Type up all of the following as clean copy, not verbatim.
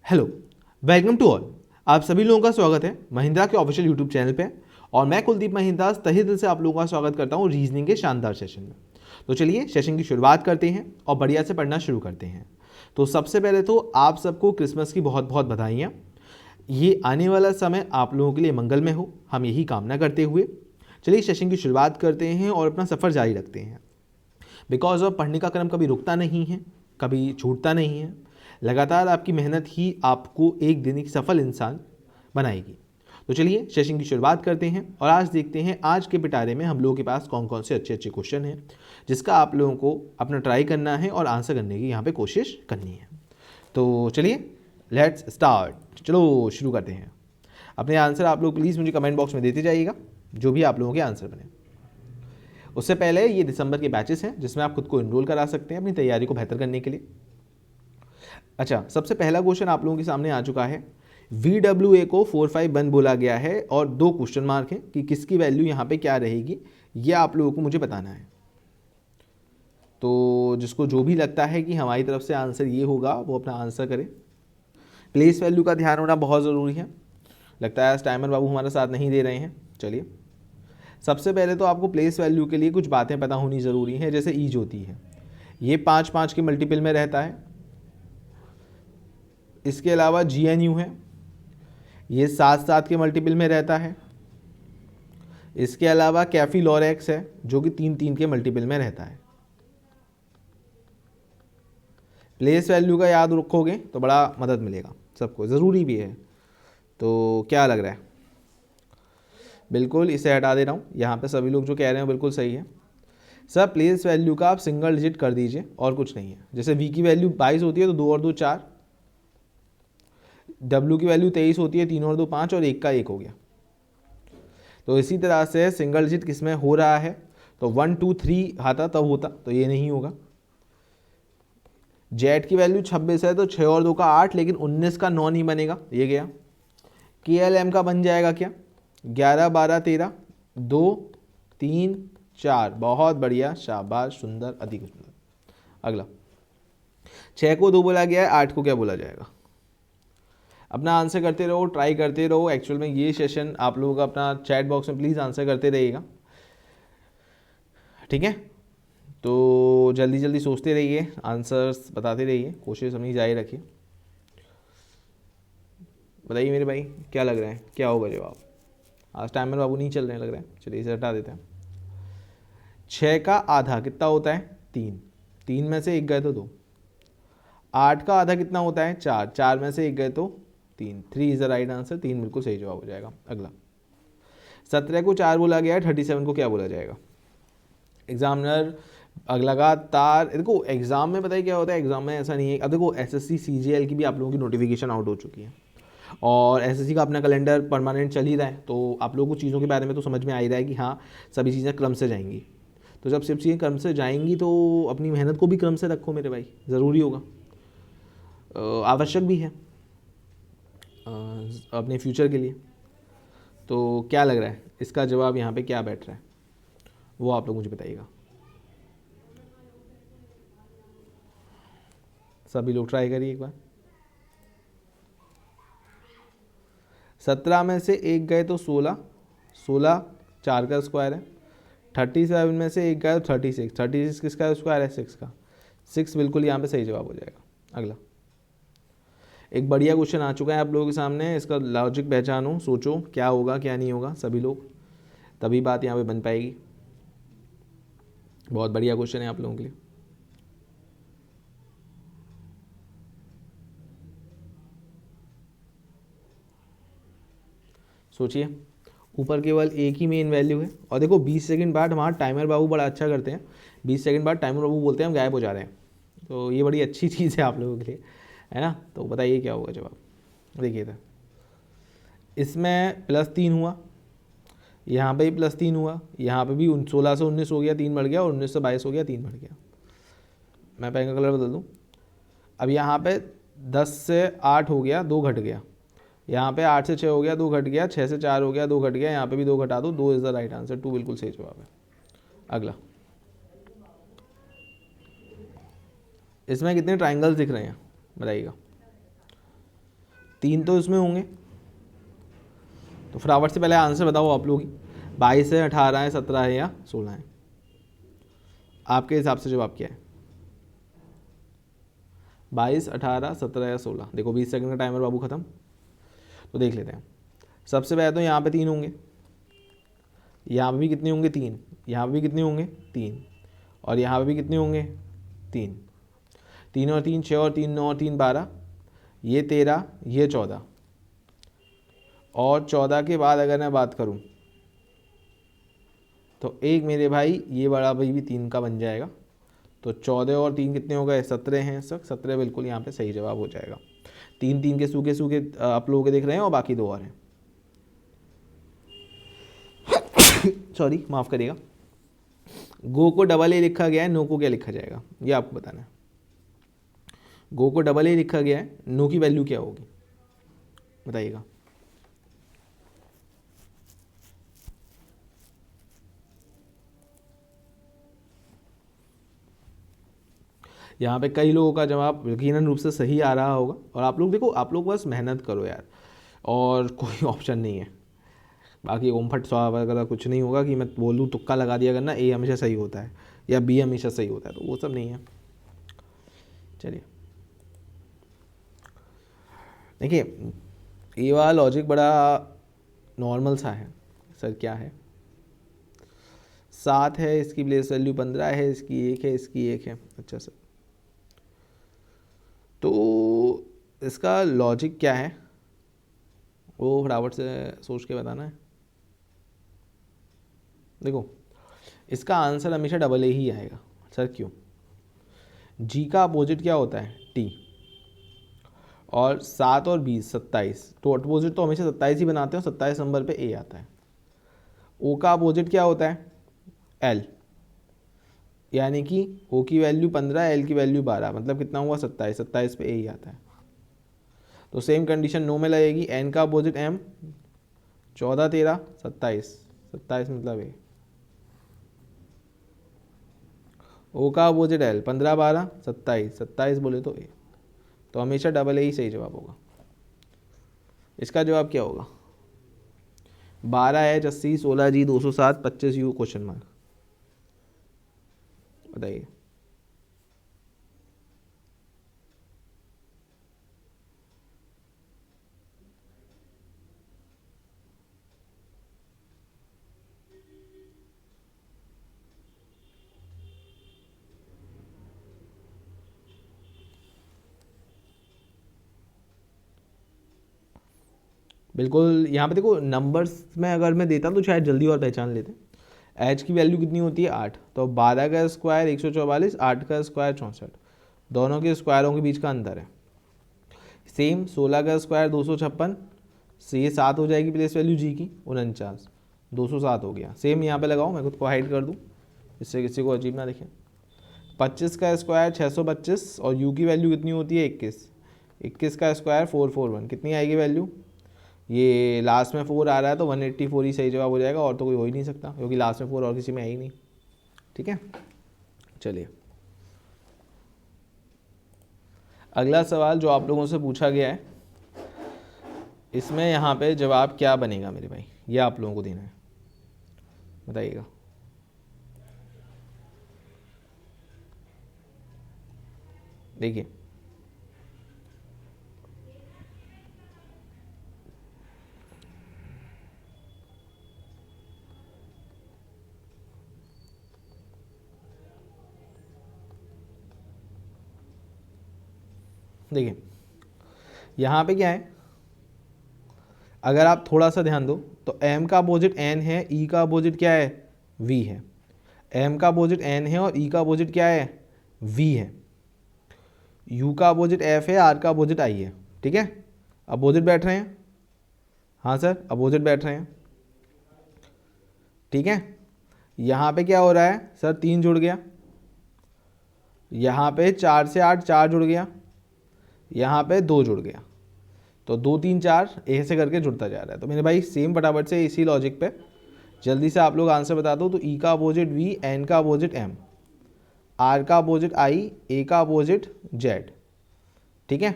Hello, welcome to all. आप सभी लोगों का स्वागत है महिंद्रा के ऑफिशियल यूट्यूब चैनल पे। और मैं कुलदीप महिंद्रा तहे दिल से आप लोगों का स्वागत करता हूँ रीजनिंग के शानदार सेशन में। तो चलिए सेशन की शुरुआत करते हैं और बढ़िया से पढ़ना शुरू करते हैं। तो सबसे पहले तो आप सबको क्रिसमस की बहुत बहुत बधाइयाँ। ये आने वाला समय आप लोगों के लिए मंगलमय हो, हम यही कामना करते हुए चलिए सेशन की शुरुआत करते हैं और अपना सफ़र जारी रखते हैं। बिकॉज ऑफ पढ़ने का क्रम कभी रुकता नहीं है, कभी छूटता नहीं है। लगातार आपकी मेहनत ही आपको एक दिन एक सफल इंसान बनाएगी। तो चलिए सेशन की शुरुआत करते हैं और आज देखते हैं आज के पिटारे में हम लोगों के पास कौन कौन से अच्छे अच्छे क्वेश्चन हैं जिसका आप लोगों को अपना ट्राई करना है और आंसर करने की यहाँ पे कोशिश करनी है। तो चलिए लेट्स स्टार्ट। चलो शुरू करते हैं। अपने आंसर आप लोग प्लीज़ मुझे कमेंट बॉक्स में देते जाइएगा, जो भी आप लोगों के आंसर बने। उससे पहले ये दिसंबर के बैचेस हैं जिसमें आप खुद को इनरोल करा सकते हैं अपनी तैयारी को बेहतर करने के लिए। अच्छा, सबसे पहला क्वेश्चन आप लोगों के सामने आ चुका है। VWA को 451 बोला गया है और 2 क्वेश्चन मार्क है कि किसकी वैल्यू यहाँ पे क्या रहेगी, ये आप लोगों को मुझे बताना है। तो जिसको जो भी लगता है कि हमारी तरफ से आंसर ये होगा वो अपना आंसर करे। प्लेस वैल्यू का ध्यान होना बहुत ज़रूरी है। लगता है आज टाइमर बाबू हमारा साथ नहीं दे रहे हैं। चलिए, सबसे पहले तो आपको प्लेस वैल्यू के लिए कुछ बातें पता होनी ज़रूरी हैं, जैसे ईज होती है, ये 5-5 के मल्टीपल में रहता है। इसके अलावा GNU है, ये 7-7 के मल्टीपल में रहता है। इसके अलावा कैफी लॉरेक्स है जो कि 3-3 के मल्टीपल में रहता है। प्लेस वैल्यू का याद रखोगे तो बड़ा मदद मिलेगा सबको, ज़रूरी भी है। तो क्या लग रहा है? बिल्कुल, इसे हटा दे रहा हूँ। यहाँ पे सभी लोग जो कह रहे हैं बिल्कुल सही है सर। प्लेस वैल्यू का आप सिंगल डिजिट कर दीजिए और कुछ नहीं है। जैसे V की वैल्यू 22 होती है तो 2 और 2 4, W की वैल्यू 23 होती है, 3 और 2 5 और 1 का 1 हो गया। तो इसी तरह से सिंगल डिजिट किस में हो रहा है तो 1 2 3 आता तब होता, तो ये नहीं होगा। जेड की वैल्यू 26 है तो 6 और 2 का 8, लेकिन 19 का 9 नहीं बनेगा, ये गया। KLM का बन जाएगा क्या? 11 12 13 2 3 4। बहुत बढ़िया, शाबाश, सुंदर, अधिक सुंदर। अगला, 6 को 2 बोला गया है, 8 को क्या बोला जाएगा? अपना आंसर करते रहो, ट्राई करते रहो। एक्चुअल में ये सेशन आप लोगों का अपना चैट बॉक्स में प्लीज़ आंसर करते रहिएगा, ठीक है? तो जल्दी जल्दी सोचते रहिए, आंसर्स बताते रहिए, कोशिश अपनी जारी रखिए। बताइए मेरे भाई, क्या लग रहा है, क्या होगा जवाब? आज टाइमर बाबू नहीं चल रहे हैं लग रहा है। चलिए इसे हटा देते हैं। 6 का आधा कितना होता है? 3। 3 में से 1 गए तो 2। 8 का आधा कितना होता है? 4। 4 में से 1 गए तो 3। 3 इज द राइट आंसर। 3 बिल्कुल सही जवाब हो जाएगा। अगला, 17 को 4 बोला गया है, 37 को क्या बोला जाएगा? एग्जामिनर लगातार देखो, एग्जाम में बताइए क्या होता है। एग्जाम में ऐसा नहीं है। अब देखो SSC CGL की भी आप लोगों की नोटिफिकेशन आउट हो चुकी है और SSC का अपना कैलेंडर परमानेंट चल ही रहा है, तो आप लोगों को चीज़ों के बारे में तो समझ में आ ही रहा है कि हाँ सभी चीज़ें क्रम से जाएंगी। तो जब सब चीज़ें क्रम से जाएंगी तो अपनी मेहनत को भी क्रम से रखो मेरे भाई, ज़रूरी होगा, आवश्यक भी है अपने फ्यूचर के लिए। तो क्या लग रहा है इसका जवाब यहाँ पे क्या बैठ रहा है, वो आप लोग मुझे बताइएगा। सभी लोग ट्राई करिए एक बार। 17 में से 1 गए तो 16, 16 4 का स्क्वायर है। 37 में से 1 गया तो 36, 36 किसका स्क्वायर है? 6 का। 6 बिल्कुल यहाँ पे सही जवाब हो जाएगा। अगला, एक बढ़िया क्वेश्चन आ चुका है आप लोगों के सामने, इसका लॉजिक पहचानो, सोचो क्या होगा क्या नहीं होगा सभी लोग, तभी बात यहाँ पे बन पाएगी। बहुत बढ़िया क्वेश्चन है आप लोगों के लिए। सोचिए, ऊपर केवल एक ही मेन वैल्यू है और देखो 20 सेकंड बाद हमारा टाइमर बाबू बड़ा अच्छा करते हैं। 20 सेकंड बाद टाइमर बाबू बोलते हैं हम गायब हो जा रहे हैं, तो ये बड़ी अच्छी चीज़ है आप लोगों के लिए, है ना? तो बताइए क्या होगा जवाब। देखिए था, इसमें +3 हुआ, यहाँ पे भी +3 हुआ, यहाँ पे भी 16 से 19 हो गया, 3 बढ़ गया, और 19 से 22 हो गया, 3 बढ़ गया। मैं पेन का कलर बदल दूँ। अब यहाँ पे 10 से 8 हो गया, 2 घट गया। यहाँ पे 8 से 6 हो गया, 2 घट गया। 6 से 4 हो गया, 2 घट गया। यहाँ पे भी 2 घटा दो, 2 इज द राइट आंसर। 2 बिल्कुल सही जवाब है। अगला, इसमें कितने ट्राइंगल्स दिख रहे हैं बताइएगा। 3 तो इसमें होंगे। तो फटाफट से पहले आंसर बताओ आप लोग ही। 22 है, 18 है, 17 है या 16 है? आपके हिसाब से जवाब क्या है? 22, 18, 17 या 16? देखो 20 सेकंड का टाइमर बाबू ख़त्म। तो देख लेते हैं। सबसे पहले तो यहाँ पे 3 होंगे, यहाँ पे भी कितने होंगे? 3। यहाँ पे भी कितने होंगे? 3। और यहाँ पे भी कितने होंगे? 3। 3 और 3 6 और 3 9 और 3 12, ये 13, ये 14। और 14 के बाद अगर मैं बात करूँ तो एक मेरे भाई ये बड़ा भाई भी 3 का बन जाएगा। तो 14 और 3 कितने हो गए? 17 हैं इस वक्त। 17 बिल्कुल यहाँ पे सही जवाब हो जाएगा। 3 3 के सूखे सूखे आप लोगों के देख रहे हैं और बाकी 2 और हैं। सॉरी, माफ़ करिएगा। गो को डबल ए लिखा गया है, नो को क्या लिखा जाएगा ये आपको बताना है। गो को डबल ए लिखा गया है, नो की वैल्यू क्या होगी बताइएगा। यहाँ पे कई लोगों का जवाब यकीनन रूप से सही आ रहा होगा। और आप लोग देखो, आप लोग बस मेहनत करो यार, और कोई ऑप्शन नहीं है। बाकी ओम फट स्वाहा वगैरह कुछ नहीं होगा कि मैं बोलूँ तुक्का लगा दिया करना ए हमेशा सही होता है या बी हमेशा सही होता है, तो वो सब नहीं है। चलिए देखिए, ये वाला लॉजिक बड़ा नॉर्मल सा है। सर क्या है? 7 है, इसकी प्लेस वैल्यू 15 है, इसकी 1 है, इसकी 1 है। अच्छा सर, तो इसका लॉजिक क्या है वो फटाफट से सोच के बताना है। देखो, इसका आंसर हमेशा डबल ए ही आएगा। सर क्यों? जी का अपोजिट क्या होता है? टी। और 7 और 20 27, तो अपोजिट तो हमेशा 27 ही बनाते हैं, 27 नंबर पे ए आता है। ओ का अपोजिट क्या होता है? एल। यानी कि ओ की वैल्यू 15, एल की वैल्यू 12, मतलब कितना हुआ? 27। 27 पे ए ही आता है। तो सेम कंडीशन नो में लगेगी। एन का अपोजिट एम, 14 13 27, 27 मतलब ए। ओ का अपोजिट एल, 15 12 27, 27 बोले तो ए। तो हमेशा डबल ए ही सही जवाब होगा। इसका जवाब क्या होगा? 12 H 80, 16 G 207, 25 U question mark. बताइए। बिल्कुल, यहाँ पे देखो नंबर्स में अगर मैं देता तो शायद जल्दी और पहचान लेते। एच की वैल्यू कितनी होती है? 8। तो 12 का स्क्वायर 144, 8 का स्क्वायर 64, दोनों के स्क्वायरों के बीच का अंतर है। सेम 16 का स्क्वायर 256, से ये 7 हो जाएगी प्लेस वैल्यू जी की, 49, 207 हो गया। सेम यहाँ पे लगाओ, मैं खुद को हाइड कर दूँ इससे किसी को अजीब ना दिखे। 25 का स्क्वायर 625 और यू की वैल्यू कितनी होती है? 21। 21 का स्क्वायर 441, कितनी आएगी वैल्यू? ये लास्ट में 4 आ रहा है तो 184 ही सही जवाब हो जाएगा, और तो कोई हो ही नहीं सकता क्योंकि लास्ट में 4 और किसी में है ही नहीं। ठीक है, चलिए अगला सवाल जो आप लोगों से पूछा गया है, इसमें यहाँ पे जवाब क्या बनेगा मेरे भाई, ये आप लोगों को देना है, बताइएगा। देखिए देखिए यहाँ पे क्या है, अगर आप थोड़ा सा ध्यान दो तो m का अपोजिट n है, e का अपोजिट क्या है? v है। m का अपोजिट n है और e का अपोजिट क्या है? v है। u का अपोजिट f है, r का अपोजिट i है। ठीक है, अपोजिट बैठ रहे हैं। हाँ सर, अपोजिट बैठ रहे हैं। ठीक है, यहाँ पे क्या हो रहा है सर? 3 जुड़ गया, यहाँ पे 4 से 8 4 जुड़ गया, यहाँ पे 2 जुड़ गया, तो 2 3 4 ऐसे करके जुड़ता जा रहा है। तो मेरे भाई सेम फटाफट से इसी लॉजिक पे जल्दी से आप लोग आंसर बता दो। तो ई का अपोजिट वी, एन का अपोजिट एम, आर का अपोजिट आई, ए का अपोजिट जेड। ठीक है,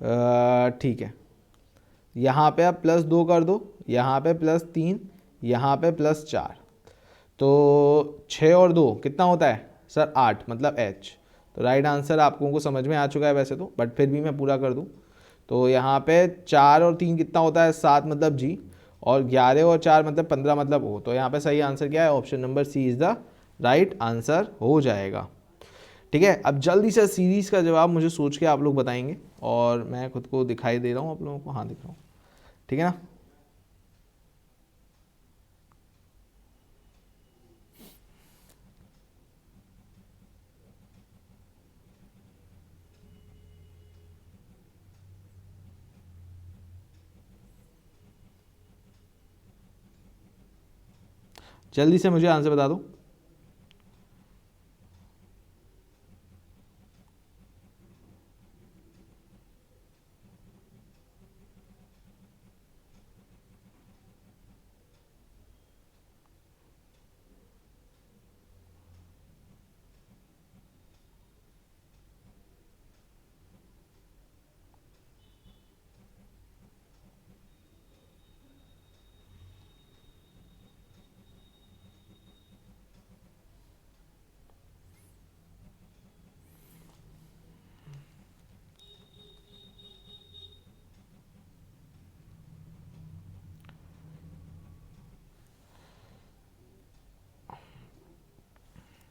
ठीक है, यहाँ पे आप +2 कर दो, यहाँ पे +3, यहाँ पे +4, तो 6 और 2 कितना होता है सर 8, मतलब H। तो राइट आंसर आप लोगों को समझ में आ चुका है वैसे तो, बट फिर भी मैं पूरा कर दूँ तो यहाँ पे 4 और 3 कितना होता है 7, मतलब G, और 11 और 4 मतलब 15, मतलब O। तो यहाँ पे सही आंसर क्या है, option number C is the right answer हो जाएगा। ठीक है, अब जल्दी से सीरीज़ का जवाब मुझे सोच के आप लोग बताएंगे, और मैं खुद को दिखाई दे रहा हूँ आप लोगों को, हाँ दिख रहा हूँ, ठीक है ना। जल्दी से मुझे आंसर बता दो।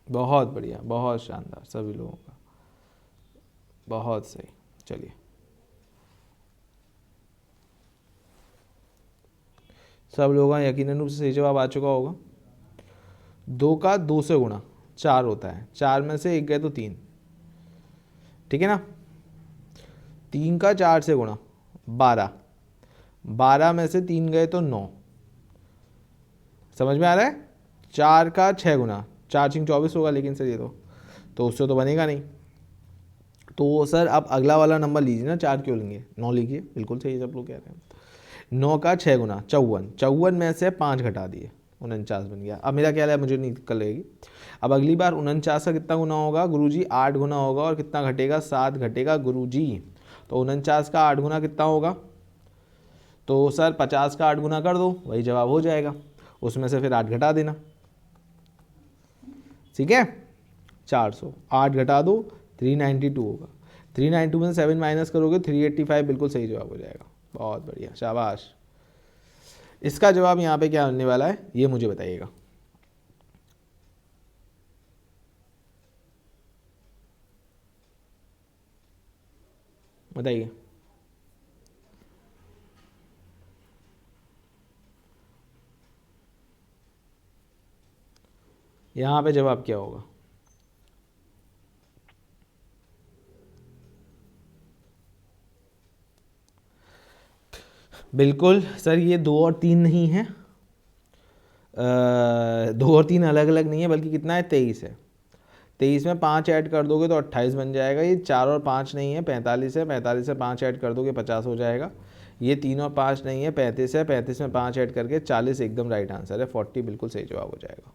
बहुत बढ़िया, बहुत शानदार सभी लोगों का, बहुत सही। चलिए, सब लोगों का यकीनन रूप से सही जवाब आ चुका होगा। 2 का 2 से गुणा 4 होता है, 4 में से 1 गए तो 3, ठीक है ना। 3 का 4 से गुणा 12, 12 में से 3 गए तो 9, समझ में आ रहा है। 4 का 6 गुणा, 4 6 24 होगा, लेकिन सर ये तो उससे तो बनेगा नहीं। तो सर आप अगला वाला नंबर लीजिए ना, 4 क्यों लेंगे, 9 लीजिए, बिल्कुल सही सब लोग कह रहे हैं। 9 का 6 गुना 54, 54 में से 5 घटा दिए, 49 बन गया। अब मेरा क्या है, मुझे नहीं दिक्कत लगेगी। अब अगली बार 49 का कितना गुना होगा गुरुजी, 8 गुना होगा, और कितना घटेगा 7 घटेगा गुरुजी। तो 49 का 8 गुना कितना होगा, तो सर 50 का 8 गुना कर दो, वही जवाब हो जाएगा, उसमें से फिर 8 घटा देना, ठीक है। 400, 8 घटा दो 392 होगा, 392 में 7 माइनस करोगे 385, बिल्कुल सही जवाब हो जाएगा। बहुत बढ़िया, शाबाश। इसका जवाब यहाँ पे क्या होने वाला है ये मुझे बताइएगा। बताइए। यहाँ पे जवाब क्या होगा, बिल्कुल सर ये 2 और 3 नहीं है, 2 और 3 अलग अलग नहीं है, बल्कि कितना है 23 है। 23 में 5 ऐड कर दोगे तो 28 बन जाएगा। ये 4 और 5 नहीं है, 45 है, 45 से 5 ऐड कर दोगे 50 हो जाएगा। ये 3 और 5 नहीं है, 35 है, 35 में 5 ऐड करके 40 एकदम राइट आंसर है, 40 बिल्कुल सही जवाब हो जाएगा।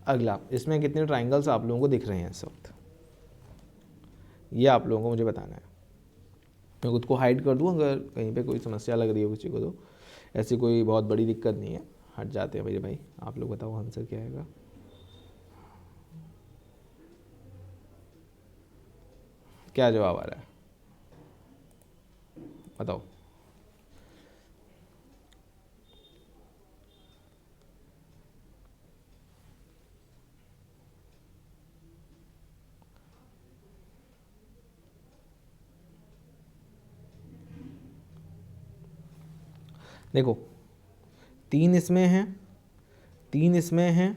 अगला, इसमें कितने ट्राइंगल्स आप लोगों को दिख रहे हैं इस वक्त, ये आप लोगों को मुझे बताना है। मैं खुद को हाइड कर दूँ अगर कहीं पे कोई समस्या लग रही हो किसी को, तो ऐसी कोई बहुत बड़ी दिक्कत नहीं है, हट जाते हैं मेरे भाई। आप लोग बताओ आंसर क्या आएगा। क्या जवाब आ रहा है बताओ। देखो 3 इसमें है, 3 इसमें है,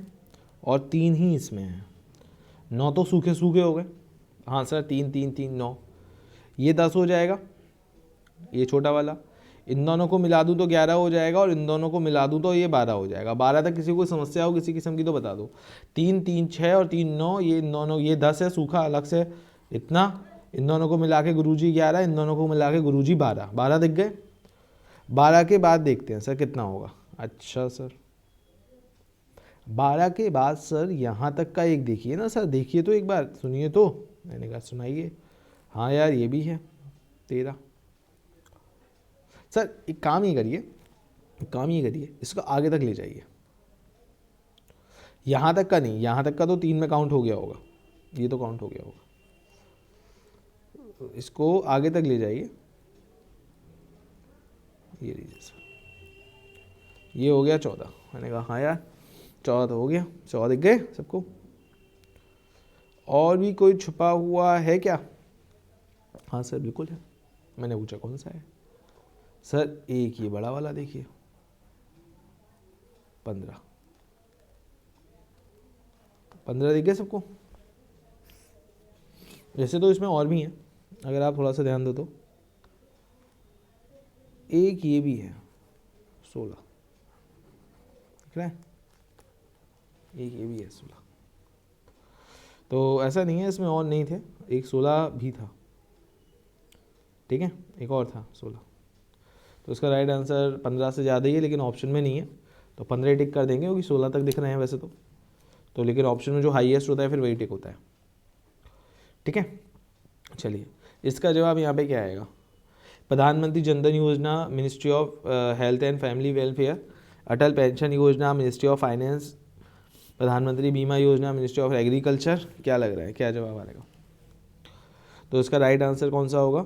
और 3 ही इसमें है, 9 तो सूखे सूखे हो गए। हाँ सर 3 3 3 9, ये 10 हो जाएगा, ये छोटा वाला। इन दोनों को मिला दूँ तो 11 हो जाएगा, और इन दोनों को मिला दूँ तो ये 12 हो जाएगा। 12 तक किसी को समस्या हो किसी किस्म की तो बता दो। 3 3 6 और 3 9, ये इन दोनों, ये 10 है सूखा अलग से इतना, इन दोनों को मिला के गुरुजी 11, इन दोनों को मिला के गुरुजी 12, 12 दिख गए। 12 के बाद देखते हैं सर कितना होगा। अच्छा सर 12 के बाद सर यहाँ तक का एक देखिए ना सर, देखिए तो एक बार, सुनिए तो, मैंने कहा सुनाइए। हाँ यार ये भी है 13, सर एक काम ये करिए, इसको आगे तक ले जाइए। यहाँ तक का नहीं, यहाँ तक का तो 3 में काउंट हो गया होगा, ये तो काउंट हो गया होगा। इसको आगे तक ले जाइए, ये लीजिए सर, ये हो गया 14। मैंने कहा हाँ यार 14 तो हो गया, 14 दिख गए सबको। और भी कोई छुपा हुआ है क्या? हाँ सर बिल्कुल है। मैंने पूछा कौन सा है? सर एक ये बड़ा वाला देखिए, 15 दिख गए सबको। वैसे तो इसमें और भी हैं, अगर आप थोड़ा सा ध्यान दो तो। एक ये भी है 16, दिख रहा है? एक ये भी है 16। तो ऐसा नहीं है इसमें और नहीं थे, एक 16 भी था, ठीक है, एक और था 16। तो इसका राइट आंसर 15 से ज़्यादा ही है, लेकिन ऑप्शन में नहीं है, तो 15 टिक कर देंगे, क्योंकि 16 तक दिख रहे हैं वैसे तो लेकिन ऑप्शन में जो हाईएस्ट होता है फिर वही टिक होता है, ठीक है। चलिए इसका जवाब यहाँ पे क्या आएगा? प्रधानमंत्री जनधन योजना ministry of health and family welfare, Atal pension योजना मिनिस्ट्री ऑफ फाइनेंस, प्रधानमंत्री बीमा योजना मिनिस्ट्री ऑफ एग्रीकल्चर। क्या लग रहा है, क्या जवाब आएगा? तो इसका राइट आंसर कौन सा होगा?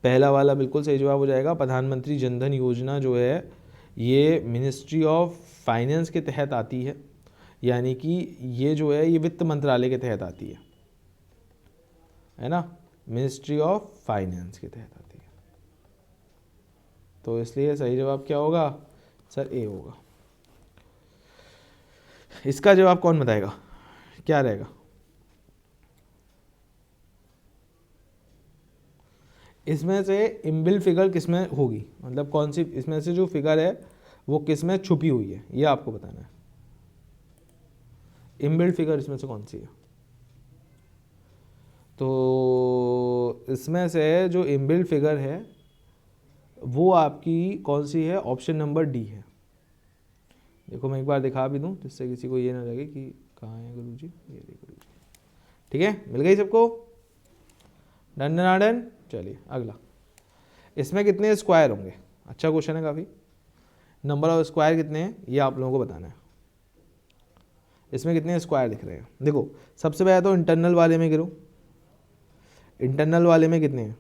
पहला वाला बिल्कुल सही जवाब हो जाएगा। प्रधानमंत्री जनधन योजना जो है ये मिनिस्ट्री ऑफ फाइनेंस के तहत आती है, यानी कि ये जो है ये वित्त मंत्रालय के तहत आती है ना, मिनिस्ट्री ऑफ फाइनेंस के तहत आती है। तो इसलिए सही जवाब क्या होगा सर? ए होगा। इसका जवाब कौन बताएगा, क्या रहेगा? इसमें से इनबिल्ट फिगर किस में होगी, मतलब कौन सी इसमें से जो फिगर है वो किस में छुपी हुई है, ये आपको बताना है। इनबिल्ट फिगर इसमें से कौन सी है? तो इसमें से जो इनबिल्ट फिगर है वो आपकी कौन सी है? ऑप्शन नंबर डी है। देखो मैं एक बार दिखा भी दूं जिससे किसी को ये ना लगे कि कहाँ है गुरुजी, ये देखो गुरुजी, ठीक है, मिल गई सबको? डन ना डन? चलिए अगला, इसमें कितने स्क्वायर होंगे? अच्छा क्वेश्चन है काफ़ी। नंबर ऑफ स्क्वायर कितने हैं ये आप लोगों को बताना है। इसमें कितने स्क्वायर दिख रहे हैं? देखो सबसे पहले तो इंटरनल वाले में गिरो, इंटरनल वाले में कितने हैं?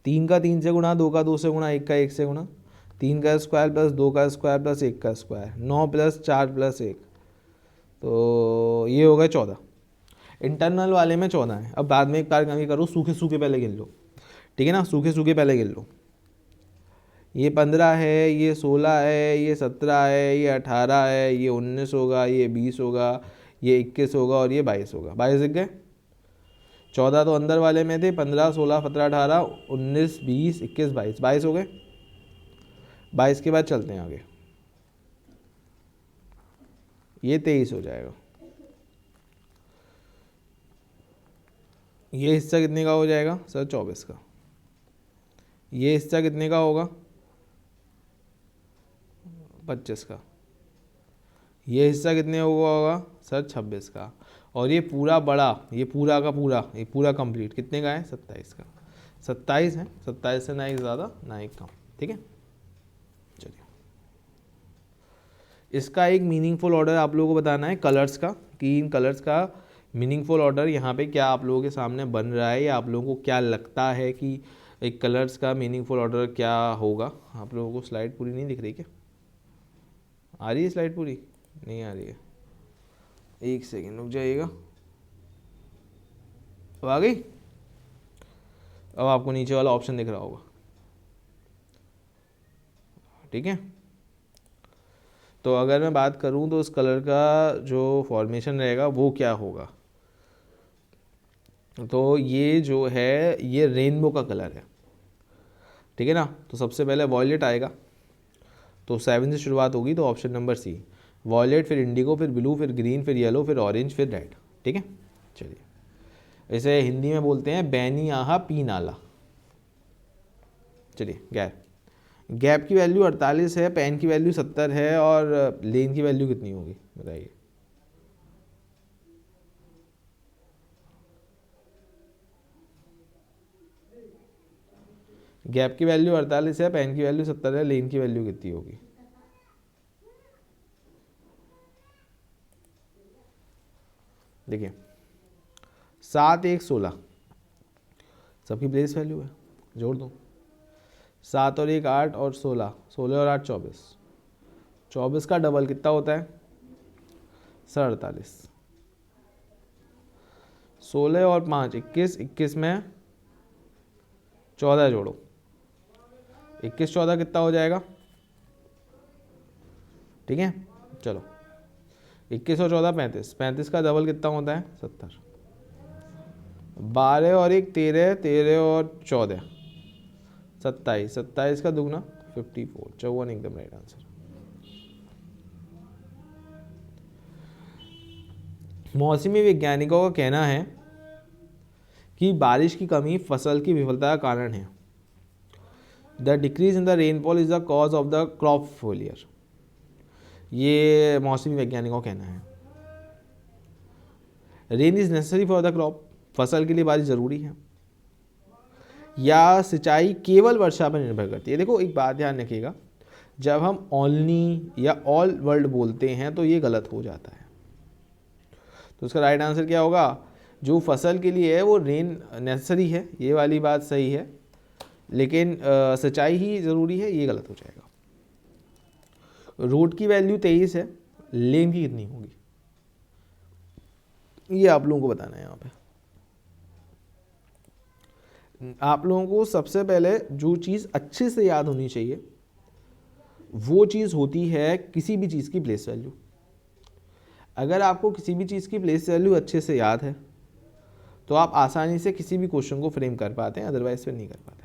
3 का 3 से गुणा, 2 का 2 से गुणा, 1 का 1 से गुणा, 3 का स्क्वायर प्लस 2 का स्क्वायर प्लस 1 का स्क्वायर, 9 प्लस 4 प्लस 1, तो ये हो गए 14। इंटरनल वाले में 14 है। अब बाद में एक बार कमी करो, सूखे सूखे पहले गिन लो, ठीक है ना, सूखे सूखे पहले गिन लो। ये 15 है, ये 16 है, ये 17 है, ये 18 है, ये 19 होगा, ये 20 होगा, ये 21 होगा और ये 22 होगा। 22 दिख गए। 14 तो अंदर वाले में थे, 15 16 17 18 19 20 21 22, 22 हो गए। 22 के बाद चलते हैं आगे, ये 23 हो जाएगा। ये हिस्सा कितने का हो जाएगा सर? 24 का। ये हिस्सा कितने का होगा? 25 का। ये हिस्सा कितने होगा सर? 26 का। और ये पूरा बड़ा, ये पूरा का पूरा, ये पूरा कंप्लीट कितने का है? 27 का। 27 है, 27 से ना एक ज़्यादा ना एक कम, ठीक है। चलिए इसका एक मीनिंगफुल ऑर्डर आप लोगों को बताना है कलर्स का, कि इन कलर्स का मीनिंगफुल ऑर्डर यहाँ पे क्या आप लोगों के सामने बन रहा है, या आप लोगों को क्या लगता है कि एक कलर्स का मीनिंगफुल ऑर्डर क्या होगा। आप लोगों को स्लाइड पूरी नहीं दिख रही क्या? आ रही है स्लाइड पूरी? नहीं आ रही है, एक सेकेंड रुक जाइएगा। अब आ गई? अब आपको नीचे वाला ऑप्शन दिख रहा होगा, ठीक है। तो अगर मैं बात करूं तो उस कलर का जो फॉर्मेशन रहेगा वो क्या होगा, तो ये जो है ये रेनबो का कलर है, ठीक है ना। तो सबसे पहले वॉयलेट आएगा, तो 7 से शुरुआत होगी, तो ऑप्शन नंबर सी, वॉयलेट, फिर इंडिगो, फिर ब्लू, फिर ग्रीन, फिर येलो, फिर ऑरेंज, फिर रेड, ठीक है। चलिए इसे हिंदी में बोलते हैं बैनी आहा पी नाला। चलिए गैप की वैल्यू 48 है, पेन की वैल्यू 70 है, और लेन की वैल्यू कितनी होगी बताइए? गैप की वैल्यू 48 है, पेन की वैल्यू 70 है, लेन की वैल्यू कितनी होगी? देखिए 7 1 16 सबकी प्लेस वैल्यू है, जोड़ दो। 7 और 1 8 और 16, 16 और 8 24, 24 का डबल कितना होता है? 48। 16 और 5 21, 21 में 14 जोड़ो, 21 14 कितना हो जाएगा? ठीक है, चलो 21 और 14 35, 35 का डबल कितना होता है? 70। 12 और 1 13, 13 और 14 27, 27 का दुगना 54, 54 एकदम राइट आंसर। मौसमी वैज्ञानिकों का कहना है कि बारिश की कमी फसल की विफलता का कारण है। The decrease in the rainfall is the cause of the crop failure. ये मौसमी वैज्ञानिकों का कहना है। Rain is necessary for the crop, फसल के लिए बारिश जरूरी है। या सिंचाई केवल वर्षा पर निर्भर करती है। देखो एक बात ध्यान रखिएगा, जब हम ओनली या ऑल वर्ल्ड बोलते हैं तो ये गलत हो जाता है। तो उसका राइट आंसर क्या होगा? जो फसल के लिए है वो रेन नेसेसरी है, ये वाली बात सही है, लेकिन सिंचाई ही ज़रूरी है, ये गलत हो जाएगा। रोड की वैल्यू 23 है, लेन की कितनी होगी? ये आप लोगों को बताना है। यहाँ पे आप लोगों को सबसे पहले जो चीज़ अच्छे से याद होनी चाहिए वो चीज़ होती है किसी भी चीज़ की प्लेस वैल्यू। अगर आपको किसी भी चीज़ की प्लेस वैल्यू अच्छे से याद है तो आप आसानी से किसी भी क्वेश्चन को फ्रेम कर पाते हैं, अदरवाइज फिर नहीं कर पाते।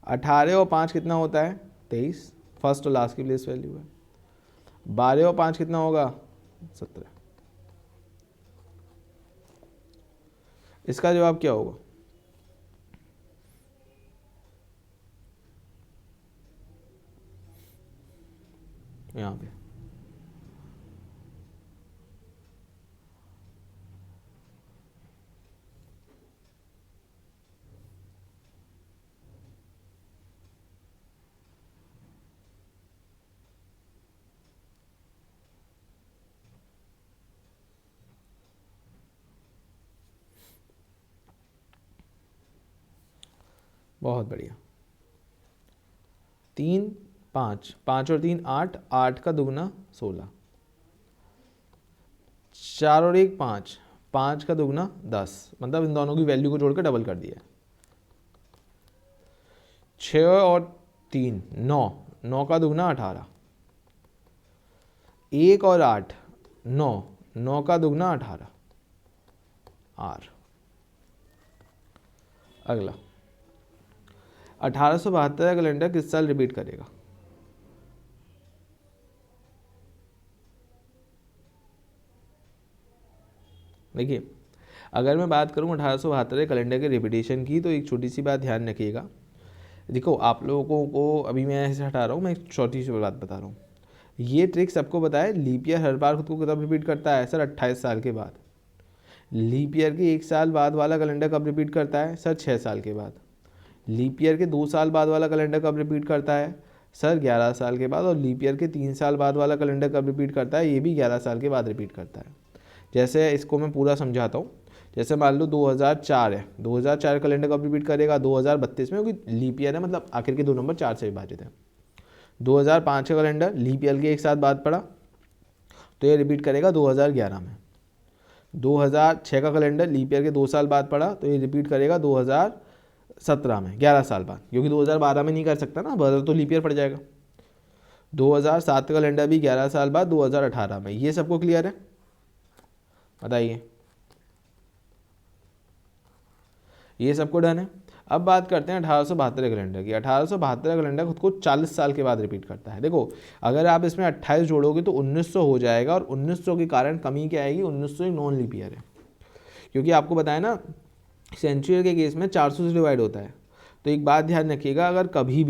18 और 5 कितना होता है? 23, फर्स्ट और लास्ट की प्लेस वैल्यू है। 12 और 5 कितना होगा? 17। इसका जवाब क्या होगा? यहाँ पे बहुत बढ़िया। 3 5, 5 और 3 8, 8 का दुगना 16, 4 और 1 5, 5 का दुगना 10, मतलब इन दोनों की वैल्यू को जोड़कर डबल कर दिया। 6 और 3 9, 9 का दुगना 18, 1 और 8 9, 9 का दुगना 18 आर। अगला 1872 का कैलेंडर किस साल रिपीट करेगा? देखिए अगर मैं बात करूं 1872 के कैलेंडर के रिपीटेशन की, तो एक छोटी सी बात ध्यान रखिएगा। देखो आप लोगों को अभी मैं ऐसे हटा रहा हूँ, मैं एक छोटी सी बात बता रहा हूँ। ये ट्रिक सबको पता है, लीप ईयर हर बार खुद को कब रिपीट करता है? सर 28 साल के बाद। लीप ईयर के 1 साल बाद वाला कैलेंडर कब रिपीट करता है? सर 6 साल के बाद। लीप ईयर के 2 साल बाद वाला कैलेंडर कब रिपीट करता है? सर 11 साल के बाद। और लीप ईयर के 3 साल बाद वाला कैलेंडर कब रिपीट करता है? ये भी 11 साल के बाद रिपीट करता है। जैसे इसको मैं पूरा समझाता हूँ। जैसे मान लो 2004 है, 2004 कैलेंडर कब रिपीट करेगा? 2032 में, क्योंकि लीप ईयर है, मतलब आखिर के 2 नंबर 4 से विभाजित है। 2005 का कैलेंडर लीप ईयर के 1 साल बाद पड़ा तो ये रिपीट करेगा 2011 में। 2006 का कैलेंडर लीप ईयर के 2 साल बाद पड़ा तो ये रिपीट करेगा 2017 में, 11 साल बाद, क्योंकि 2012 में नहीं कर सकता ना, 12 तो लीप ईयर पड़ जाएगा। 2007 का कैलेंडर भी 11 साल बाद 2018 में। ये सबको क्लियर है? बताइए, ये सबको डन है। अब बात करते हैं 1872 कैलेंडर की। 1872 कैलेंडर खुद को 40 साल के बाद रिपीट करता है। देखो अगर आप इसमें 28 जोड़ोगे तो 1900 हो जाएगा, और 1900 के कारण कमी क्या आएगी? 1900 एक नॉन लीप ईयर है, क्योंकि आपको बताया ना सेंचुरी के केस में 400 से डिवाइड होता है। तो एक बात ध्यान रखिएगा, अगर कभी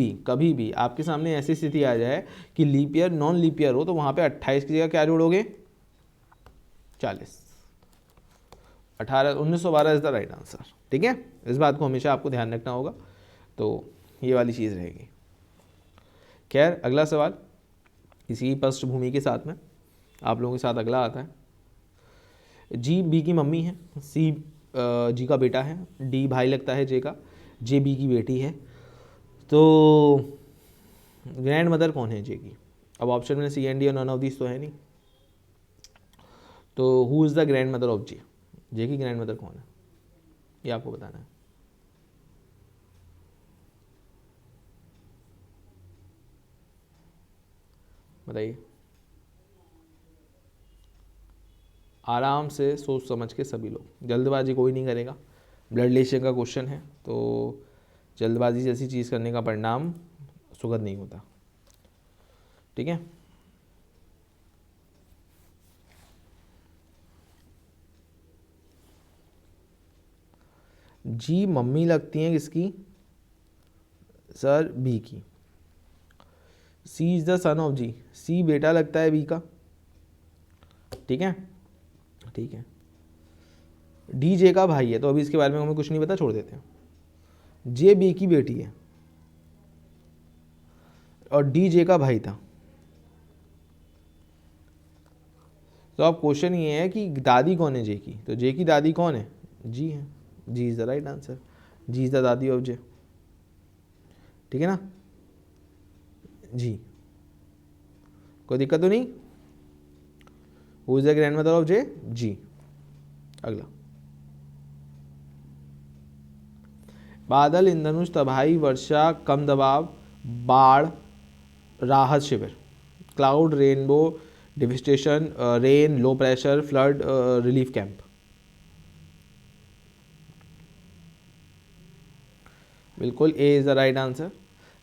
भी आपके सामने ऐसी स्थिति आ जाए कि leap year non leap year हो, तो वहाँ पे 28 की जगह क्या जोड़ोगे? 40। 1912 इज़ द राइट आंसर। ठीक है, इस बात को हमेशा आपको ध्यान रखना होगा, तो ये वाली चीज़ रहेगी। खैर, अगला सवाल इसी पृष्ठभूमि के साथ में आप लोगों के साथ अगला आता है। जी बी की मम्मी है, सी जी का बेटा है, डी भाई लगता है जे का, जे बी की बेटी है, तो ग्रैंड मदर कौन है जे की? अब ऑप्शन में सी एंड डी और नन ऑफ दिस तो है नहीं, तो who is the grandmother of J? J की ग्रैंड मदर कौन है, ये आपको बताना है। बताइए, आराम से सोच समझ के सभी लोग, जल्दबाजी कोई नहीं करेगा। ब्लड रिलेशन का क्वेश्चन है, तो जल्दबाजी जैसी चीज़ करने का परिणाम सुखद नहीं होता। ठीक है, जी मम्मी लगती हैं किसकी? सर बी की। सी इज द सन ऑफ जी, सी बेटा लगता है बी का। ठीक है, ठीक है। डी जे का भाई है, तो अभी इसके बारे में हमें कुछ नहीं पता, छोड़ देते हैं। जे बी की बेटी है और डी जे का भाई था, तो अब क्वेश्चन ये है कि दादी कौन है जे की? तो जे की दादी कौन है? जी है, G is the right answer, G is the दादी ऑफ जे। ठीक है ना जी, कोई दिक्कत तो नहीं? Who is the grandmother of J? G. अगला, बादल, इंद्रधनुष, तबाही, वर्षा, कम दबाव, बाढ़, राहत शिविर। Cloud, rainbow, devastation, rain, low pressure, flood, relief camp. बिल्कुल A is the right answer.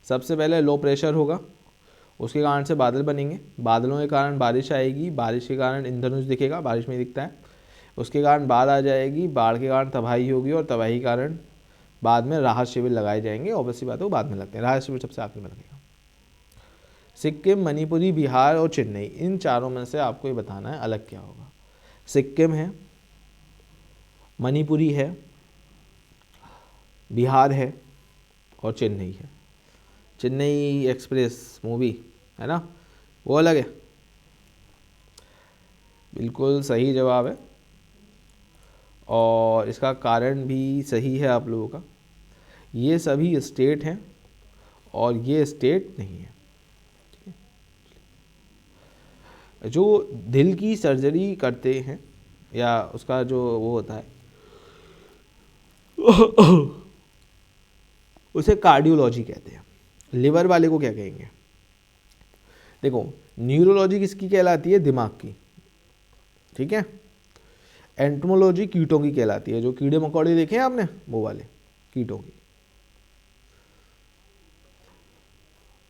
सबसे पहले लो प्रेशर होगा, उसके कारण से बादल बनेंगे, बादलों के कारण बारिश आएगी, बारिश के कारण इंद्रधनुष दिखेगा, बारिश में दिखता है, उसके कारण बाढ़ आ जाएगी, बाढ़ के कारण तबाही होगी, और तबाही के कारण बाद में राहत शिविर लगाए जाएंगे। ऑब्वियसली बात है, वो बाद में लगते हैं, राहत शिविर सबसे आखिर में लगेगा। सिक्किम, मणिपुरी, बिहार और चेन्नई, इन चारों में से आपको ये बताना है अलग क्या होगा। सिक्किम है, मणिपुरी है, बिहार है और चेन्नई है। चेन्नई एक्सप्रेस मूवी है ना, वो अलग है। बिल्कुल सही जवाब है, और इसका कारण भी सही है आप लोगों का। ये सभी स्टेट हैं और ये स्टेट नहीं है। जो दिल की सर्जरी करते हैं या उसका जो वो होता है उसे कार्डियोलॉजी कहते हैं। लिवर वाले को क्या कहेंगे? देखो, न्यूरोलॉजी किसकी कहलाती है? दिमाग की। ठीक है, एंटोमोलॉजी कीटों की कहलाती है, जो कीड़े मकोड़े देखे हैं आपने, वो वाले कीटों की।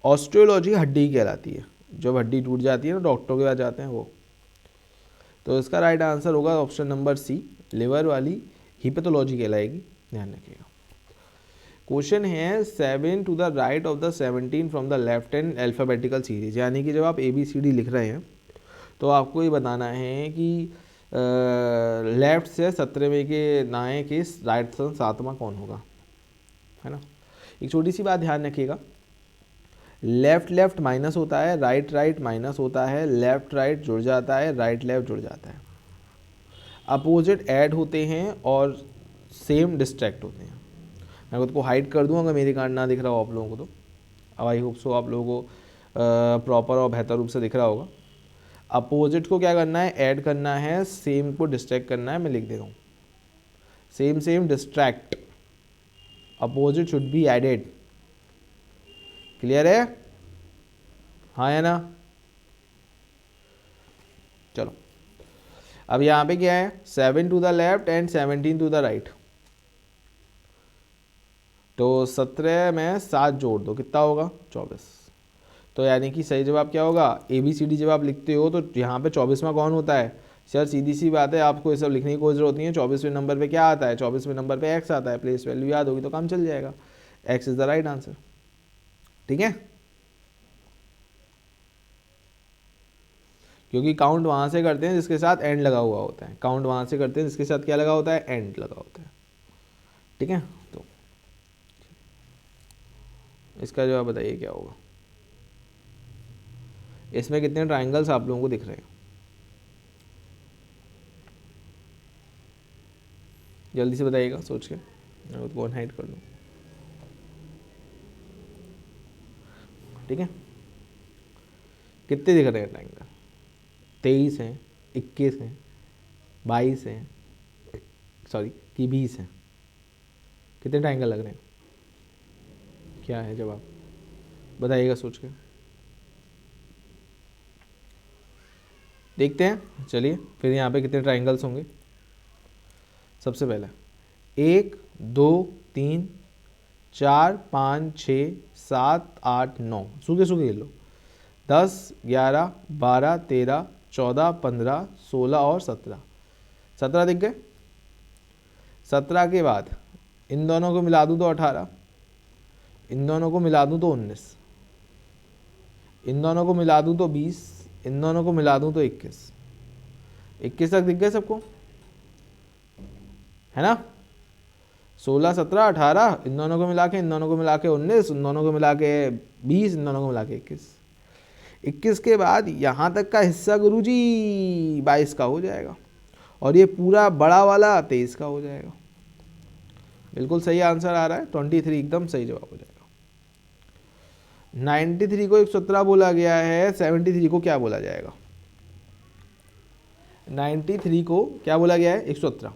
ऑस्टियोलॉजी हड्डी की कहलाती है, जब हड्डी टूट जाती है ना, डॉक्टर के पास जाते हैं वो। तो इसका राइट आंसर होगा ऑप्शन नंबर सी, लिवर वाली हिपेथोलॉजी कहलाएगी, ध्यान रखिएगा। क्वेश्चन है 7 to the right of the 17 from the left hand alphabetical series, यानी कि जब आप ABCD लिख रहे हैं तो आपको ये बताना है कि लेफ्ट से 17वें के दाएं के राइट से 7वां कौन होगा, है ना। एक छोटी सी बात ध्यान रखिएगा, लेफ्ट लेफ्ट माइनस होता है, राइट राइट माइनस होता है, लेफ्ट राइट जुड़ जाता है, राइट लेफ्ट जुड़ जाता है, अपोजिट ऐड होते हैं और सेम डिस्ट्रैक्ट होते हैं। मैं खुद को हाइड कर दूँ अगर मेरे कारण ना दिख रहा हो आप लोगों को, तो अब आई होप सो आप लोगों को प्रॉपर और बेहतर रूप से दिख रहा होगा। अपोजिट को क्या करना है? ऐड करना है, सेम को डिस्ट्रैक्ट करना है। मैं लिख दे रहा हूँ, same same distract, opposite should be added. Clear है? हाँ या ना? चलो, अब यहाँ पे क्या है? 7 to the left and 17 to the right, तो 17 में 7 जोड़ दो, कितना होगा? 24। तो यानी कि सही जवाब क्या होगा? ABCD जब आप लिखते हो तो यहाँ पे 24वां कौन होता है? सर सीधी सी बात है, आपको ये सब लिखने की कोई जरूरत नहीं है। 24वें नंबर पे क्या आता है? 24वें नंबर पे x आता है, प्लेस वैल्यू याद होगी तो काम चल जाएगा। x is the right answer. ठीक है, क्योंकि काउंट वहाँ से करते हैं जिसके साथ एंड लगा हुआ होता है, काउंट वहाँ से करते हैं जिसके साथ क्या लगा होता है, एंड लगा होता है। ठीक है, तो इसका जवाब बताइए क्या होगा। इसमें कितने ट्राइंगल्स आप लोगों को दिख रहे हैं, जल्दी से बताइएगा सोच के, मैं उसको हाइड कर दूँ। ठीक है, कितने दिख रहे हैं ट्राइंगल, 23 हैं, 21 हैं, 22 हैं, सॉरी कि 20 हैं। कितने ट्राइंगल लग रहे हैं, क्या है जवाब, बताइएगा सोच के। देखते हैं, चलिए फिर यहाँ पे कितने ट्राइंगल्स होंगे। सबसे पहले 1 2 3 4 5 6 7 8 9, सूखे सूखे गिन लो, 10 11 12 13 14 15 16 और 17 दिख गए। 17 के बाद इन दोनों को मिला दूँ तो 18, इन दोनों को मिला दूँ तो 19, इन दोनों को मिला दूँ तो 20, इन दोनों को मिला दूँ तो 21 तक दिख गए सबको, है ना। 16 17 18, इन दोनों को मिला के 19, इन दोनों को मिला के 20, इन दोनों को मिला के 21 के बाद यहाँ तक का हिस्सा गुरुजी 22 का हो जाएगा, और ये पूरा बड़ा वाला 23 का हो जाएगा। बिल्कुल सही आंसर आ रहा है, 23 एकदम सही जवाब हो जाएगा। 93 को 117 बोला गया है, 73 को क्या बोला जाएगा, 93 को क्या बोला गया है, 117।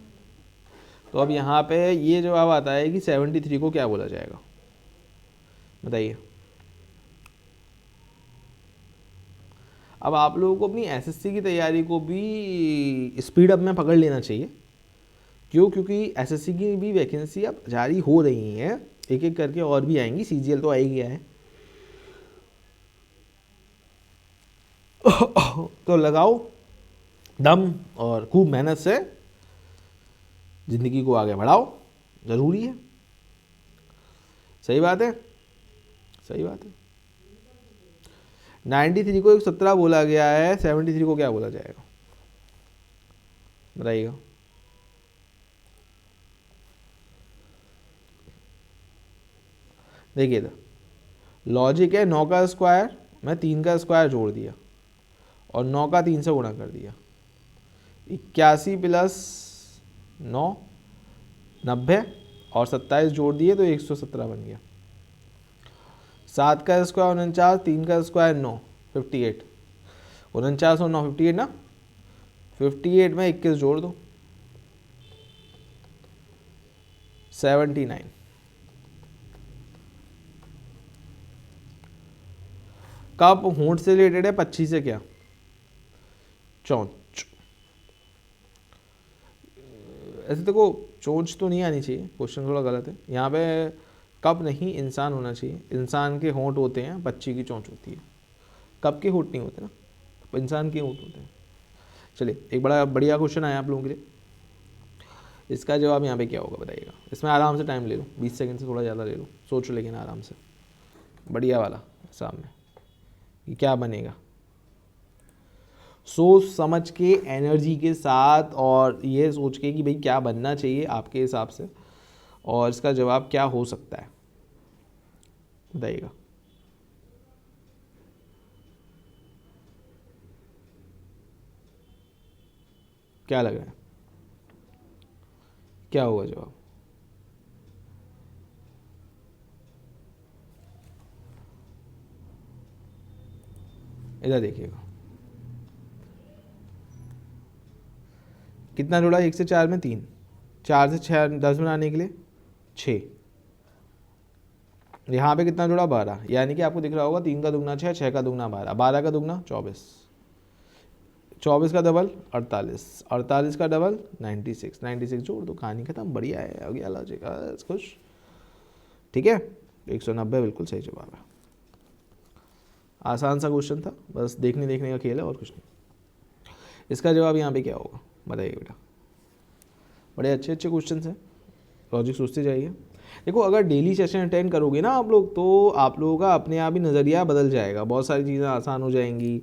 तो अब यहाँ पे ये जवाब आता है कि 73 को क्या बोला जाएगा, बताइए। अब आप लोगों को अपनी एसएससी की तैयारी को भी स्पीड अप में पकड़ लेना चाहिए। क्यों, क्योंकि एसएससी की भी वैकेंसी अब जारी हो रही हैं, एक एक करके और भी आएंगी, सीजीएल तो आ ही गया है। तो लगाओ दम और खूब मेहनत से ज़िंदगी को आगे बढ़ाओ, ज़रूरी है। सही बात है, सही बात है। 93 को 117 बोला गया है, 73 को क्या बोला जाएगा, बताइएगा। देखिए इधर लॉजिक है, 9 का स्क्वायर मैं 3 का स्क्वायर जोड़ दिया और 9 का 3 से गुणा कर दिया, 81 प्लस 9 90 और 27 जोड़ दिए तो 117 बन गया। 7 का स्क्वायर 49, 3 का स्क्वायर 9 58, 49 और 9 58 ना, 58 में 21 जोड़ दो 79। कब होंठ से रिलेटेड है, 25 से क्या, चोंच। ऐसे देखो चोंच तो नहीं आनी चाहिए, क्वेश्चन थोड़ा गलत है यहाँ पे। कब नहीं, इंसान होना चाहिए। इंसान के होंठ होते हैं, बच्ची की चोंच होती है। कब के होंठ नहीं होते ना, इंसान के होंठ होते हैं। चलिए एक बड़ा बढ़िया क्वेश्चन आया आप लोगों के लिए, इसका जवाब यहाँ पे क्या होगा बताइएगा। इसमें आराम से टाइम ले लो, 20 सेकंड से थोड़ा ज़्यादा ले लो, सोचो लेकिन आराम से, बढ़िया वाला सामने ये क्या बनेगा। सोच समझ के, एनर्जी के साथ, और ये सोच के कि भाई क्या बनना चाहिए आपके हिसाब से, और इसका जवाब क्या हो सकता है बताइएगा। क्या लग रहा है, क्या होगा जवाब, इधर देखिएगा। कितना जुड़ा, 1 से 4 में 3, 4 से 6 10 बनाने के लिए 6, यहाँ पे कितना जुड़ा 12, यानी कि आपको दिख रहा होगा 3 का दुगना 6, 6 का दुगना 12, 12 का दुगना 24, 24 का डबल 48, 48 का डबल 96, 96 जोड़ दो, कहानी खत्म। बढ़िया है, आ गया लॉजिक, खुश। ठीक है, 190 बिल्कुल सही जवाब है। आसान सा क्वेश्चन था, बस देखने का खेल है और कुछ नहीं। इसका जवाब यहाँ पे क्या होगा बताइए बेटा। बड़े अच्छे अच्छे क्वेश्चन हैं, लॉजिक सोचते जाइए। देखो अगर डेली सेशन अटेंड करोगे ना आप लोग, तो आप लोगों का अपने आप ही नज़रिया बदल जाएगा, बहुत सारी चीज़ें आसान हो जाएंगी,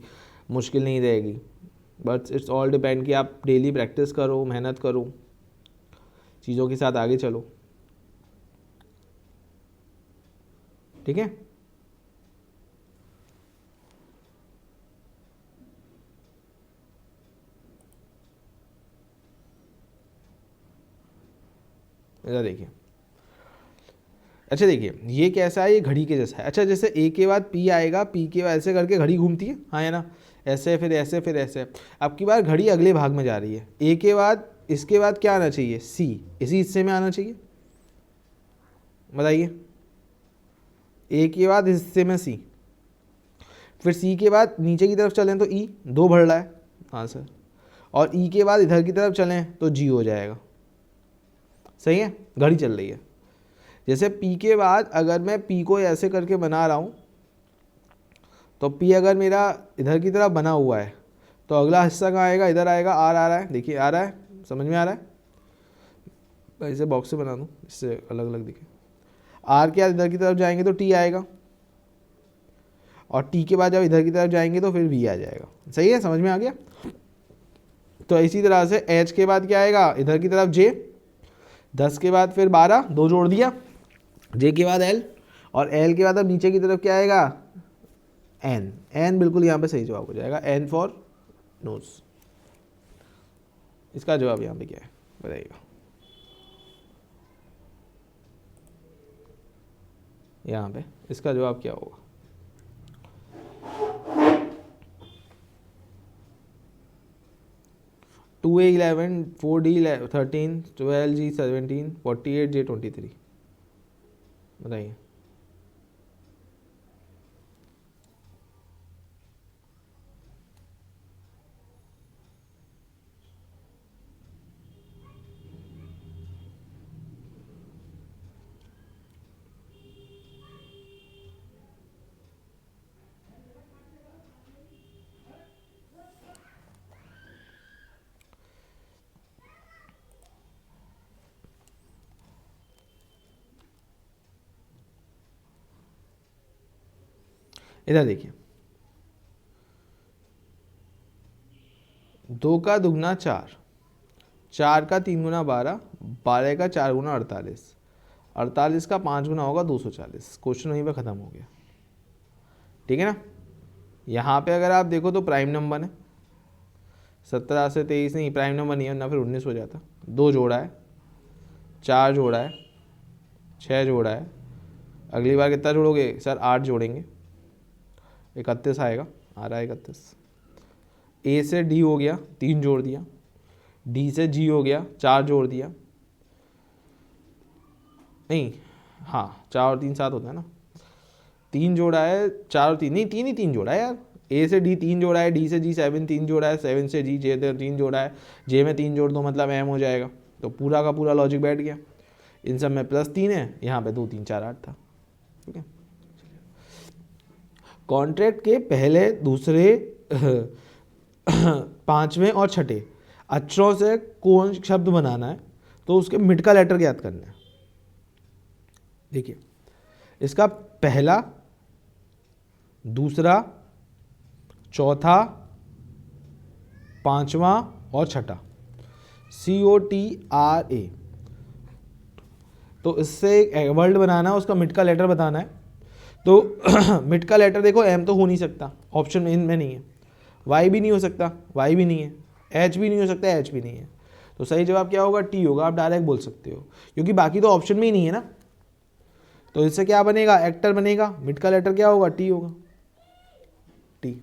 मुश्किल नहीं रहेगी। बट इट्स ऑल डिपेंड कि आप डेली प्रैक्टिस करो, मेहनत करो, चीज़ों के साथ आगे चलो। ठीक है, इधर देखिए। अच्छा देखिए, ये कैसा है, ये घड़ी के जैसा है। अच्छा, जैसे ए के बाद पी आएगा, पी के बाद ऐसे करके घड़ी घूमती है, हाँ है ना, ऐसे फिर ऐसे फिर ऐसे। अब की बार घड़ी अगले भाग में जा रही है, ए के बाद इसके बाद क्या आना चाहिए, सी, इसी हिस्से में आना चाहिए, बताइए। ए के बाद इस हिस्से में सी, फिर सी के बाद नीचे की तरफ चलें तो ई, दो बढ़ रहा है, हाँ सर, और ई के बाद इधर की तरफ चलें तो जी हो जाएगा। सही है, घड़ी चल रही है। जैसे पी के बाद अगर मैं पी को ऐसे करके बना रहा हूँ, तो पी अगर मेरा इधर की तरफ बना हुआ है तो अगला हिस्सा कहाँ आएगा, इधर आएगा, आर आ रहा है, देखिए आ रहा है, समझ में आ रहा है। ऐसे बॉक्स से बना दूँ, इससे अलग अलग दिखे। आर के बाद इधर की तरफ जाएंगे तो टी आएगा, और टी के बाद जब इधर की तरफ जाएंगे तो फिर वी आ जाएगा। सही है, समझ में आ गया। तो इसी तरह से एच के बाद क्या आएगा, इधर की तरफ जे, 10 के बाद फिर 12, दो जोड़ दिया, जे के बाद एल, और एल के बाद अब नीचे की तरफ क्या आएगा, एन। एन बिल्कुल यहाँ पे सही जवाब हो जाएगा, एन फॉर नोज। इसका जवाब यहाँ पे क्या है बताइएगा। यहाँ पे इसका जवाब क्या होगा, to A 11, 4D 13, 12G 17, 48J 23, बताइए। इधर देखिए, 2 का दुगना 4, 4 का 3 गुना 12, 12 का 4 गुना 48, 48 का 5 गुना होगा 240। क्वेश्चन वहीं पे ख़त्म हो गया। ठीक है ना। यहाँ पे अगर आप देखो तो प्राइम नंबर है, 17 से 23 नहीं, प्राइम नंबर नहीं है, ना फिर 19 हो जाता। 2 जोड़ा है, 4 जोड़ा है, 6 जोड़ा है। अगली बार कितना जोड़ोगे सर, 8 जोड़ेंगे, 31 आएगा, आ रहा है 31। ए से डी हो गया, 3 जोड़ दिया, डी से जी हो गया, 4 जोड़ दिया, नहीं हाँ 4 और 3 7 होता है ना, 3 जोड़ा है, 4 और 3 नहीं, 3 ही 3 जोड़ा है यार। ए से डी 3 जोड़ा है, डी से जी 7 3 जोड़ा है, 7 से जी जे 3 जोड़ा है, जे में 3 जोड़ दो मतलब एम हो जाएगा। तो पूरा का पूरा लॉजिक बैठ गया। इन सब में +3 है, यहाँ पे 2 3 4 8 था। ठीक है, कॉन्ट्रैक्ट के पहले, दूसरे, पांचवें और छठे अक्षरों से कौन शब्द बनाना है, तो उसके मिड का लेटर ज्ञात करना है। देखिए, इसका पहला, दूसरा, चौथा, पांचवा और छठा, COTRA। तो इससे एक वर्ड बनाना है, उसका मिड का लेटर बताना है। तो मिड का लेटर देखो, एम तो हो नहीं सकता, ऑप्शन में नहीं है, वाई भी नहीं हो सकता, वाई भी नहीं है, एच भी नहीं हो सकता, एच भी नहीं है। तो सही जवाब क्या होगा, टी होगा। आप डायरेक्ट बोल सकते हो, क्योंकि बाकी तो ऑप्शन में ही नहीं है ना। तो इससे क्या बनेगा, एक्टर बनेगा, मिड का लेटर क्या होगा, टी होगा, टी।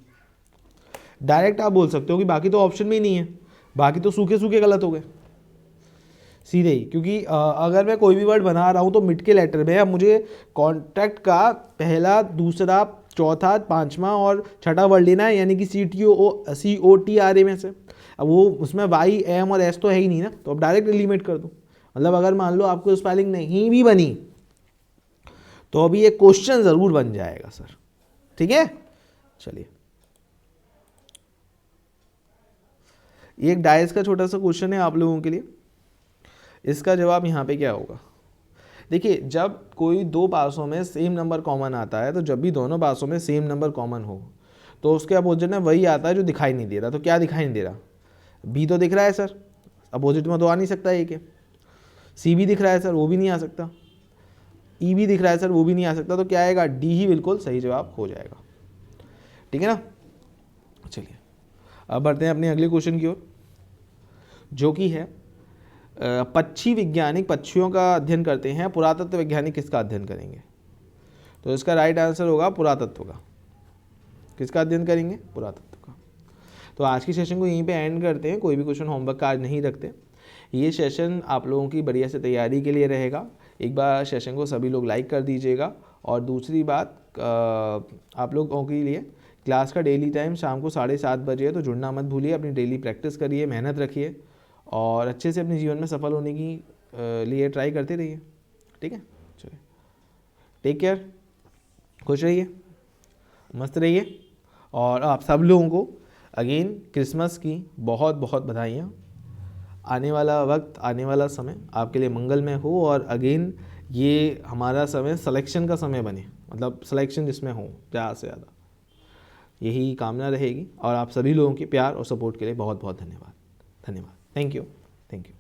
डायरेक्ट आप बोल सकते हो कि बाकी तो ऑप्शन में ही नहीं है, बाकी तो सूखे सूखे गलत हो गए सीधे ही। क्योंकि अगर मैं कोई भी वर्ड बना रहा हूँ तो मिड के लेटर में, अब मुझे कॉन्ट्रैक्ट का पहला, दूसरा, चौथा, पांचवा और छठा वर्ड लेना है, यानी कि COTRA में से। अब वो उसमें वाई, एम और एस तो है ही नहीं ना, तो अब डायरेक्ट एलिमिनेट कर दो। मतलब अगर मान लो आपको स्पेलिंग नहीं भी बनी तो अभी ये क्वेश्चन ज़रूर बन जाएगा सर। ठीक है, चलिए, ये एक डाइस का छोटा सा क्वेश्चन है आप लोगों के लिए। इसका जवाब यहाँ पे क्या होगा, देखिए, जब कोई दो पासों में सेम नंबर कॉमन आता है, तो जब भी दोनों पासों में सेम नंबर कॉमन हो तो उसके अपोजिट में वही आता है जो दिखाई नहीं दे रहा। तो क्या दिखाई नहीं दे रहा? बी तो दिख रहा है सर, अपोजिट में तो आ नहीं सकता ए के। सी भी दिख रहा है सर, वो भी नहीं आ सकता। ई भी दिख रहा है सर, वो भी नहीं आ सकता। तो क्या आएगा? डी ही बिल्कुल सही जवाब हो जाएगा। ठीक है ना। चलिए अब बढ़ते हैं अपने अगले क्वेश्चन की ओर, जो कि है पक्षी वैज्ञानिक पक्षियों का अध्ययन करते हैं, पुरातत्व वैज्ञानिक किसका अध्ययन करेंगे? तो इसका राइट आंसर होगा पुरातत्व का। किसका अध्ययन करेंगे? पुरातत्व का। तो आज की सेशन को यहीं पे एंड करते हैं। कोई भी क्वेश्चन होमवर्क का आज नहीं रखते। ये सेशन आप लोगों की बढ़िया से तैयारी के लिए रहेगा। एक बार सेशन को सभी लोग लाइक कर दीजिएगा। और दूसरी बात, आप लोगों के लिए क्लास का डेली टाइम शाम को 7:30 बजे है, तो जुड़ना मत भूलिए। अपनी डेली प्रैक्टिस करिए, मेहनत रखिए और अच्छे से अपने जीवन में सफल होने की लिए ट्राई करते रहिए। ठीक है, चलिए, टेक केयर, खुश रहिए, मस्त रहिए। और आप सब लोगों को अगेन क्रिसमस की बहुत बहुत बधाइयाँ। आने वाला वक्त, आने वाला समय आपके लिए मंगलमय हो और अगेन ये हमारा समय सिलेक्शन का समय बने, मतलब सिलेक्शन जिसमें हो ज़्यादा से ज़्यादा, यही कामना रहेगी। और आप सभी लोगों के प्यार और सपोर्ट के लिए बहुत बहुत धन्यवाद। धन्यवाद। Thank you.